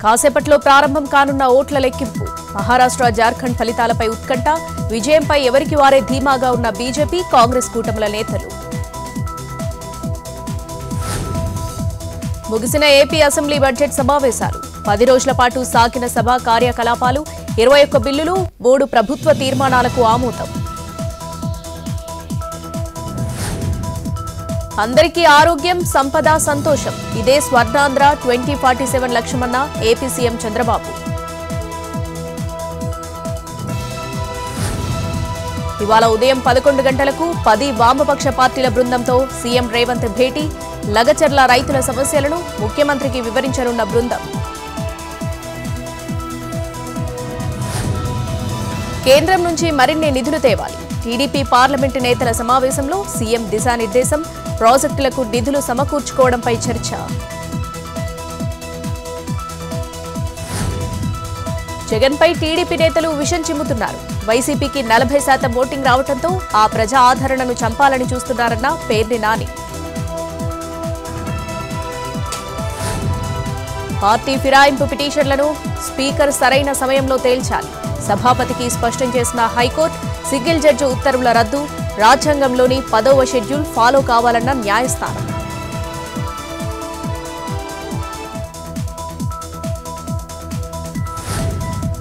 కాసేపట్లో ప్రారంభం కానున్న ఓట్ల లెక్కింపు. మహారాష్ట్ర జార్ఖండ్ ఫలితాలపై ఉత్కంఠ. విజయంపై ఎవరికి వారే ధీమాగా ఉన్న బీజేపీ కాంగ్రెస్ కూటముల నేతలు. ముగిసిన ఏపీ అసెంబ్లీ బడ్జెట్ సమావేశాలు. 10 రోజుల పాటు సాగిన సభ కార్యకలాపాలు. 21 బిల్లులు, 3 ప్రభుత్వ తీర్మానాలకు ఆమోదం. అందరికీ ఆరోగ్యం, సంపద, సంతోషం. ఇదే స్వర్ణాంధ్ర 2047 లక్ష్యమన్న ఏపీ సీఎం చంద్రబాబు. ఇవాళ ఉదయం 11 గంటలకు 10 వామపక్ష పార్టీల బృందంతో సీఎం రేవంత్ భేటీ. లగచర్ల రైతుల సమస్యలను ముఖ్యమంత్రికి వివరించనున్న బృందం. కేంద్రం నుంచి మరిన్ని నిధులు తేవాలి. టీడీపీ పార్లమెంటు నేతల సమావేశంలో సీఎం దిశానిర్దేశం. ప్రాజెక్టులకు నిధులు సమకూర్చుకోవడంపై చర్చ. జగన్పై టీడీపీ నేతలు విషం చిమ్ముతున్నారు. వైసీపీకి 40% ఓటింగ్ రావడంతో ఆ ప్రజా ఆదరణను చంపాలని చూస్తున్నారన్న పేర్ని నాని. పార్టీ ఫిరాయింపు పిటిషన్లను స్పీకర్ సరైన సమయంలో తేల్చాలి. సభాపతికి స్పష్టం చేసిన హైకోర్టు. సింగిల్ జడ్జి ఉత్తర్వుల రద్దు. రాజ్యాంగంలోని 10వ షెడ్యూల్ ఫాలో కావాలన్న న్యాయస్థానం.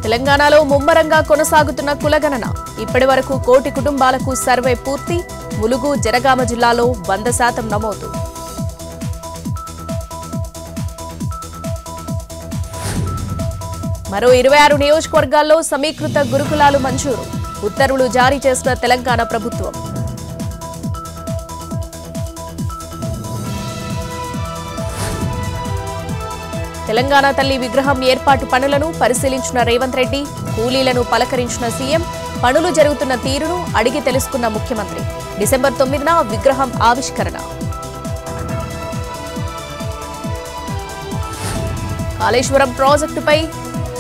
తెలంగాణలో ముమ్మరంగా కొనసాగుతున్న కులగణన. ఇప్పటి వరకు 1 కోటి కుటుంబాలకు సర్వే పూర్తి. ములుగు, జనగామ జిల్లాలో 100% నమోదు. మరో 26 నియోజకవర్గాల్లో సమీకృత గురుకులాలు మంజూరు. ఉత్తర్వులు జారీ చేసిన తెలంగాణ ప్రభుత్వం. తెలంగాణ తల్లి విగ్రహం ఏర్పాటు పనులను పరిశీలించిన రేవంత్ రెడ్డి. కూలీలను పలకరించిన సీఎం. పనులు జరుగుతున్న తీరును అడిగి తెలుసుకున్న ముఖ్యమంత్రి. డిసెంబర్ 9న విగ్రహం ఆవిష్కరణ. కాళేశ్వరం ప్రాజెక్టుపై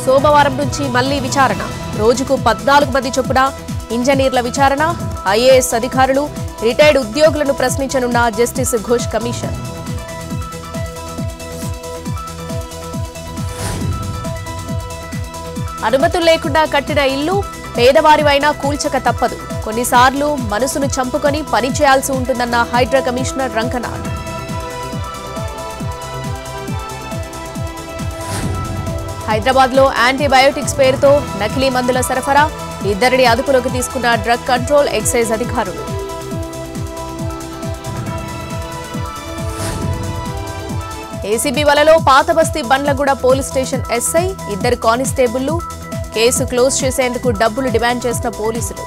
సోమవారం నుంచి మళ్లీ విచారణ. రోజుకు 14 మంది చొప్పున ఇంజనీర్ల విచారణ. ఐఏఎస్ అధికారులు, రిటైర్డ్ ఉద్యోగులను ప్రశ్నించనున్న జస్టిస్ ఘోష్ కమిషన్. అనుమతులు లేకుండా కట్టిన ఇల్లు పేదవారివైనా కూల్చక తప్పదు. కొన్నిసార్లు మనసును చంపుకొని పని చేయాల్సి ఉంటుందన్న హైడ్రా కమిషనర్ రంగనాథ్. హైదరాబాద్లో యాంటీబయోటిక్స్ పేరుతో నకిలీ మందుల సరఫరా. 2 అదుపులోకి తీసుకున్న డ్రగ్ కంట్రోల్, ఎక్సైజ్ అధికారులు. ఏసీబీ వలలో పాతబస్తీ బండ్లగూడ పోలీస్ స్టేషన్ ఎస్ఐ, 2 కానిస్టేబుళ్లు. కేసు క్లోజ్ చేసేందుకు డబ్బులు డిమాండ్ చేసిన పోలీసులు.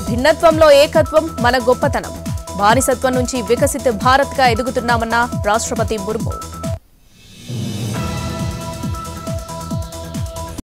భిన్నత్వంలో ఏకత్వం మన గొప్పతనం. బానిసత్వం నుంచి వికసిత భారత్గా ఎదుగుతున్నామన్న రాష్ట్రపతి ముర్ము.